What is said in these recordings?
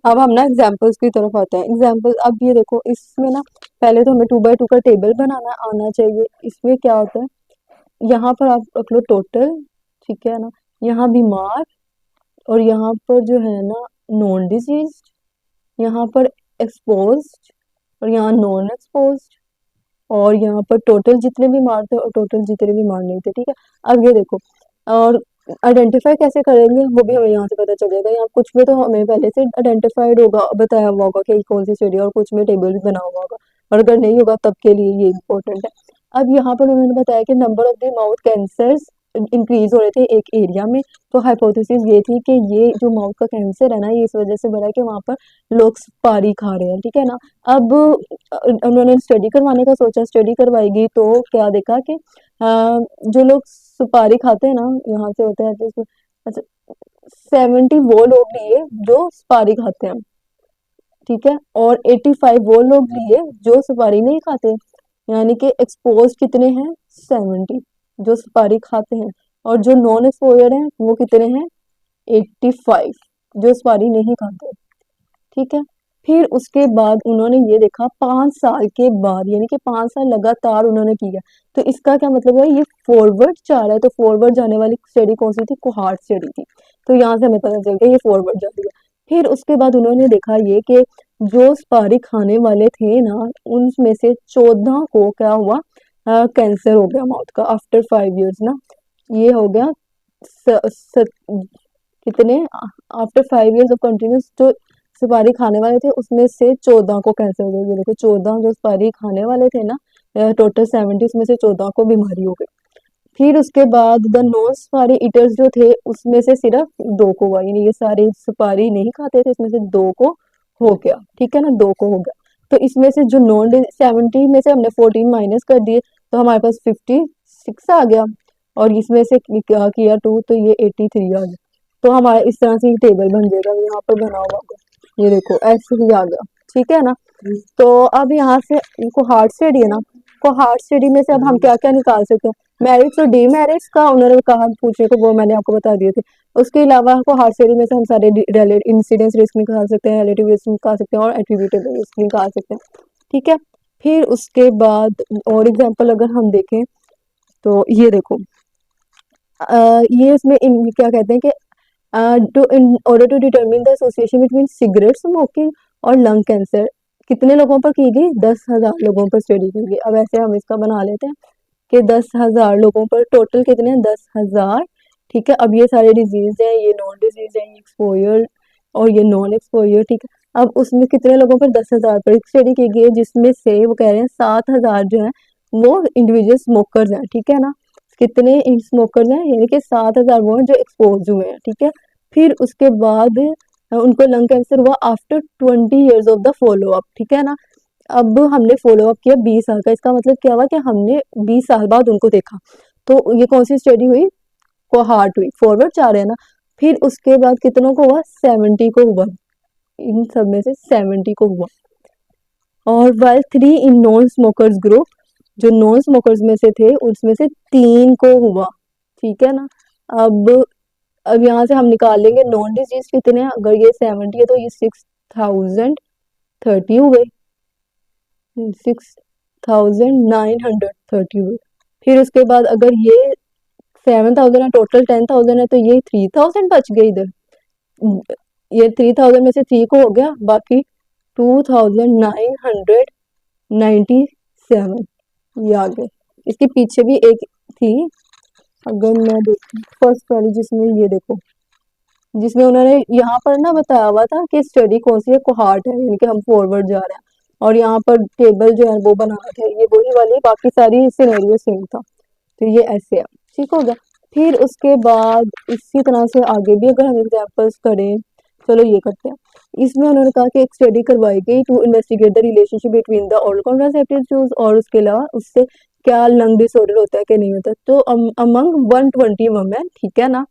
अब हम ना एग्जाम्पल्स की तरफ आते हैं। एग्जाम्पल, अब ये देखो, इसमें ना पहले तो हमें 2 बाय 2 का टेबल बनाना आना चाहिए। इसमें क्या होता है, यहाँ पर आप रख लो टोटल, ठीक है ना, यहाँ बीमार, और यहाँ पर जो है ना नॉन डिजीज, यहाँ पर एक्सपोज्ड, और यहाँ नॉन एक्सपोज्ड, और यहाँ पर टोटल जितने बीमार थे और टोटल जितने बीमार नहीं थे, ठीक है। अब ये देखो, और आइडेंटिफाई कैसे करेंगे वो भी हमें यहाँ से पता चलेगा। यहाँ कुछ में तो हमें पहले से आइडेंटिफाइड होगा, बताया हुआ होगा कि कौन सी स्टडी, और कुछ में टेबल भी बना हुआ होगा, और अगर नहीं होगा तब के लिए ये इम्पोर्टेंट है। अब यहाँ पर उन्होंने बताया कि number of the mouth cancers increase हो रहे थे एक एरिया में। तो हाइपोथेसिस ये थी कि ये जो माउथ का कैंसर है ना, ये इस वजह से बढ़ा है कि वहाँ पर लोग सुपारी खा रहे हैं, ठीक है ना। अब उन्होंने स्टडी करवाने का सोचा, स्टडी करवाएगी तो क्या देखा कि जो लोग सुपारी खाते हैं ना, यहाँ से होता है ऐसे, अच्छा, 70 वो लोग लिए जो सुपारी खाते हैं, ठीक है, और 85 वो लोग लिए जो सुपारी नहीं खाते। यानी कि एक्सपोज कितने हैं, 70 जो सुपारी खाते हैं, और जो नॉन एक्सपोजर हैं वो कितने हैं, 85 जो सुपारी नहीं खाते, ठीक है। फिर उसके बाद उन्होंने ये देखा 5 साल के बाद, यानी कि 5 साल लगातार उन्होंने किया। तो इसका क्या मतलब है, ये फॉरवर्ड जा रहा है। तो फॉरवर्ड जाने वाली स्टडी कौन सी थी, कोहार्ट स्टडी थी। तो यहाँ से हमें पता चल गया ये फॉरवर्ड जा रही है। फिर उसके बाद उन्होंने देखा ये कि जो सुपारी खाने वाले थे ना, उनमें से 14 को क्या हुआ, कैंसर हो गया माउथ का आफ्टर 5 इयर्स ना। ये हो गया स, स, कितने, आफ्टर 5 इयर्स ऑफ कंटिन्यूस जो सुपारी खाने वाले थे उसमें से 14 को कैंसर हो गया। ये देखो 14 जो सुपारी खाने वाले थे ना, टोटल 70 उसमें से 14 को बीमारी हो गई। फिर उसके बाद द नॉन सुपारी ईटर्स जो थे उसमें से सिर्फ 2 को हुआ, यानी ये सारे सुपारी नहीं खाते थे, इसमें से 2 को हो गया, ठीक है ना, 2 को हो गया। तो इसमें से जो 70 में से हमने 14 माइनस कर दिए, तो हमारे पास 56 आ गया, और इसमें से क्या किया 2, तो ये 83 आ गया। तो हमारा इस तरह से टेबल बन जाएगा, यहाँ पर बना हुआ होगा, ये देखो ऐसे ही आ गया, ठीक है ना। तो अब यहाँ से कोहार्ट स्टडी है ना, कोहार्ट स्टडी में से अब हम क्या क्या निकाल सकते हैं, मेरिट्स और डीमेरिट्स का उन्होंने कहा पूछने को, वो मैंने आपको बता दिए थे। उसके अलावा कोहार्ट स्टडी में से हम सारे इंसिडेंस रिस्क निकाल सकते हैं, रिलेटिव रिस्क निकाल सकते हैं, और एट्रीब्यूटेबल रिस्क निकाल सकते हैं, ठीक है। फिर उसके बाद और एग्जाम्पल अगर हम देखें तो ये देखो, ये इसमें क्या कहते हैं कि to in order to determine the association between cigarette smoking और लंग कैंसर कितने लोगों पर की गई, 10,000 लोगों पर स्टडी की गई। अब ऐसे हम इसका बना लेते हैं कि 10,000 लोगों पर, टोटल कितने हैं, 10,000, ठीक है। अब ये सारे डिजीज हैं, ये नॉन डिजीज है, ये एक्सपोजर और ये नॉन एक्सपोजर, ठीक है। अब उसमें कितने लोगों पर, 10,000 पर स्टडी की गई है, जिसमें से वो कह रहे हैं 7,000 जो है वो इंडिविजुअल स्मोकर्स हैं, ठीक है ना। कितने स्मोकर्स हैं, यानी कि 7,000 वो हैं जो एक्सपोज हुए हैं, ठीक है। फिर उसके बाद उनको लंग कैंसर हुआ after 20 years of the follow up, ठीक है ना। अब हमने फॉलो अप किया 20 साल का, इसका मतलब क्या हुआ कि हमने 20 साल बाद उनको देखा। तो ये कौन सी स्टडी हुई, कोहार्ट हुई, फॉरवर्ड जा रहे हैं ना। फिर उसके बाद कितनों को हुआ, 70 को हुआ, इन सब में से 70 को हुआ। और while 3 in non smokers group, जो नॉन स्मोकर्स में से थे उसमें से 3 को हुआ, ठीक है ना। अब यहाँ से हम निकाल लेंगे नॉन डिजीज कितने हैं, अगर ये 70 है तो ये 6,030 हुए, 6,930 हुए। फिर उसके बाद अगर ये 7,000 है, टोटल 10,000 है, तो ये 3,000 बच गए इधर। ये 3,000 में से 3 को हो गया, बाकी 2,997 ये आ गए। इसके पीछे भी एक थी, अगर मैं देखूं फर्स्ट वाली, जिसमें ये देखो, जिसमें उन्होंने यहाँ पर ना बताया हुआ था कि स्टडी कौन सी है, कोहार्ट है, यानी कि हम फॉरवर्ड जा रहे हैं, और यहाँ पर टेबल जो है वो बनाना थे, ये वही वाली, बाकी सारी सिनेरियो सेम था। तो ये ऐसे है, ठीक हो गया। फिर उसके बाद इसी तरह से आगे भी अगर हम एग्जाम्पल्स करें, चलो ये करते हैं। इसमें उन्होंने कहा कि एक स्टडी करवाई गई to investigate the relationship between the oral contraceptive use और उसके अलावा उससे क्या लंग डिसऑर्डर होता है कि नहीं होता। तो अमंग 120 वुमेन, ठीक है ना,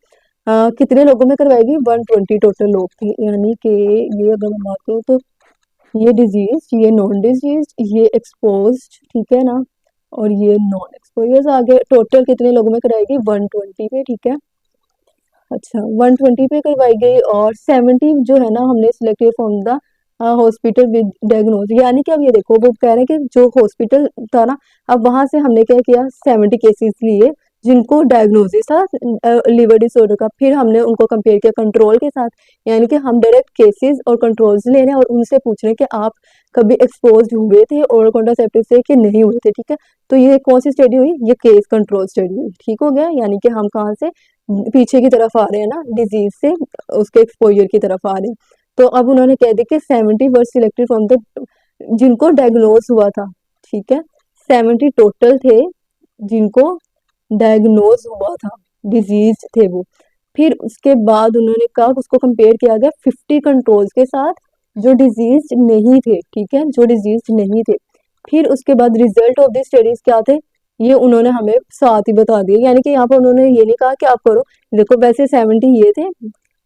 कितने लोगों में करवाएगी, 120 टोटल लोग थे। यानी कि ये अगर मैं बात करूँ तो ये डिजीज, ये नॉन डिजीज, ये एक्सपोज्ड, ठीक है ना, और ये नॉन एक्सपोजर्स आ गए। टोटल कितने लोगों में कराएगी, 120 में, ठीक है। अच्छा 120 पे करवाई गई और 70 जो है ना हमने selected from the hospital with diagnose, यानी कि अब ये देखो वो कह रहे हैं कि जो हॉस्पिटल था ना, अब वहां से हमने क्या किया 70 केसेस लिए जिनको डायग्नोसिस था लिवर डिसऑर्डर का, फिर हमने उनको कंपेयर किया कंट्रोल के साथ, यानी कि हम डायरेक्ट केसेस और कंट्रोल्स ले रहे हैं और उनसे पूछ रहे हैं कि आप कभी एक्सपोज हुए थे ओरल कॉन्ट्रासेप्टिव से कि नहीं हुए थे, ठीक है। तो ये कौन सी स्टडी हुई, ये केस कंट्रोल स्टडी हुई, ठीक हो गया, यानी कि हम कहाँ से पीछे की तरफ आ रहे हैं ना, डिजीज से उसके एक्सपोजर की तरफ आ रहे हैं। तो अब उन्होंने कह दिया कि 70 वर सिलेक्टेड फ्रॉम द जिनको डायग्नोज हुआ था, ठीक है, 70 टोटल थे जिनको डायग्नोज हुआ था, डिजीज थे वो। फिर उसके बाद उन्होंने कहा उसको कंपेयर किया गया 50 कंट्रोल्स के साथ जो डिजीज नहीं थे, ठीक है, जो डिजीज नहीं थे। फिर उसके बाद रिजल्ट ऑफ दी स्टडीज क्या थे, ये उन्होंने हमें साथ ही बता दिए, यानी कि यहाँ पर उन्होंने ये नहीं कहा कि आप करो, देखो वैसे 70 ये थे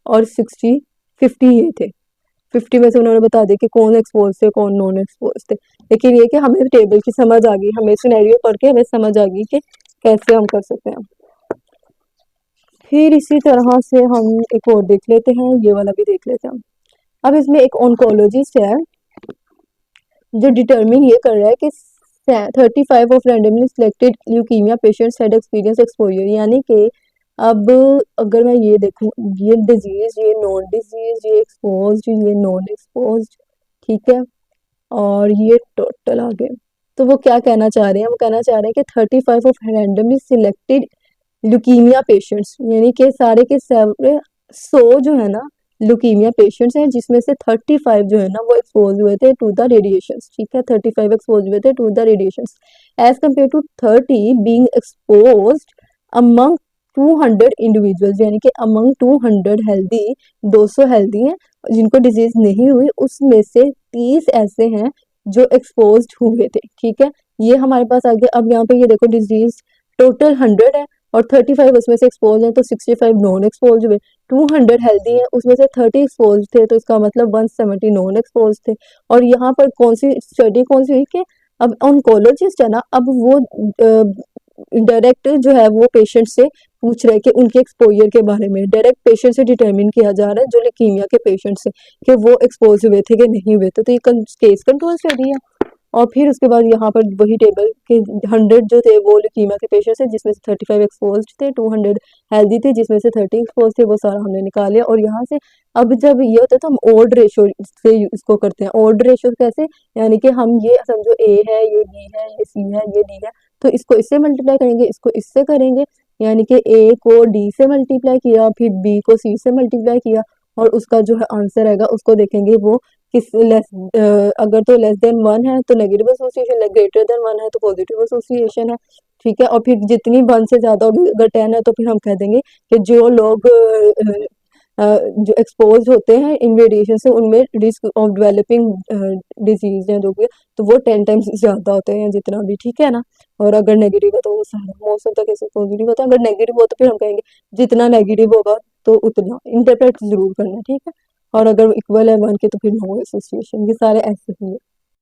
और 50 ये थे, 50 में से उन्होंने बता दिया कि कौन एक्सपोज थे कौन नॉन एक्सपोज थे, लेकिन ये कि हमें टेबल की समझ आ गई, हमें सिनेरियो पढ़ के हमें समझ आ गई कि कैसे हम कर सकते हैं। फिर इसी तरह से हम एक और देख लेते हैं, ये वाला भी देख लेते हैं। अब इसमें एक ऑन्कोलॉजिस्ट है जो डिटरमिन ये कर रहा है कि 35 of randomly selected leukaemia patients had experience exposure, यानी कि अब अगर मैं ये देखूं, ये डिजीज, ये नॉन डिजीज, ये एक्सपोज्ड, ये नॉन एक्सपोज्ड, ठीक है, और ये टोटल आ गए। तो वो क्या कहना चाह रहे हैं, वो कहना चाह रहे हैं कि 35 of randomly selected leukaemia patients, यानी कि सारे के सारे 100 जो है ना ल्यूकीमिया पेशेंट्स हैं, जिसमें से 35 जो है ना वो एक्सपोज हुए थे टू द रेडिएशन, ठीक है, 35 एक्सपोज हुए थे to the radiation as compare to 30 being exposed among 200 individuals, यानी कि अमंग 200 हेल्दी, 200 हेल्दी हैं जिनको डिजीज नहीं हुई, उसमें से 30 ऐसे हैं जो एक्सपोज्ड हुए थे, ठीक है। ये हमारे पास आ गया। अब यहाँ पे ये देखो डिजीज टोटल 100 है और 35 उसमें से एक्सपोज हैं, तो 65 नॉन एक्सपोज हुए, 200 हेल्दी हैं उसमें से 30 एक्सपोज थे, तो इसका मतलब 170 नॉन एक्सपोज थे। और यहाँ पर कौन सी स्टडी कौन सी हुई कि अब ऑन्कोलॉजिस्ट है ना, अब वो डायरेक्ट जो है वो पेशेंट से पूछ रहे हैं कि उनके एक्सपोजर के बारे में, डायरेक्ट पेशेंट से डिटरमिन किया जा रहा है जो ल्यूकीमिया के पेशेंट से कि वो एक्सपोज हुए थे कि नहीं हुए थे, तो ये केस कंट्रोल स्टडी है। और फिर उसके बाद यहाँ पर वही टेबल के 100 जो थे वो ल्यूकीमिया के पेशेंट थे जिसमें से 35 एक्सपोज थे, 200 हेल्दी थे जिसमें से 30 एक्सपोज थे, वो सारा हमने निकाल लिया। और यहाँ से अब जब ये होता है तो हम ऑड रेशो से इसको करते हैं। ऑड रेशो कैसे, यानी कि हम ये समझो ए है, ये बी है, ये सी है, ये डी है, तो इसको इससे मल्टीप्लाई करेंगे, इसको इससे करेंगे, यानी कि ए को डी से मल्टीप्लाई किया, फिर बी को सी से मल्टीप्लाई किया, और उसका जो है आंसर आएगा उसको देखेंगे वो किस लेस, अगर तो लेस देन 1 है तो नेगेटिव एसोसिएशन है, ग्रेटर देन 1 है तो पॉजिटिव एसोसिएशन है, ठीक है। और फिर जितनी 1 से ज्यादा होगी, अगर 10 है तो फिर हम कह देंगे कि जो लोग जो एक्सपोज होते हैं इन रेडिएशन से उनमें रिस्क ऑफ डेवलपिंग डिजीज है जो भी, तो वो 10 टाइम्स ज्यादा होते हैं जितना भी, ठीक है ना। और अगर नेगेटिव है तो वो सारा most of the cases positive होता है, अगर नेगेटिव हो तो फिर हम कहेंगे जितना नेगेटिव होगा तो उतना, इंटरप्रेट जरूर करना, ठीक है। और अगर इक्वल है 1 के तो फिर नो एसोसिएशन, ये सारे ऐसे ही है।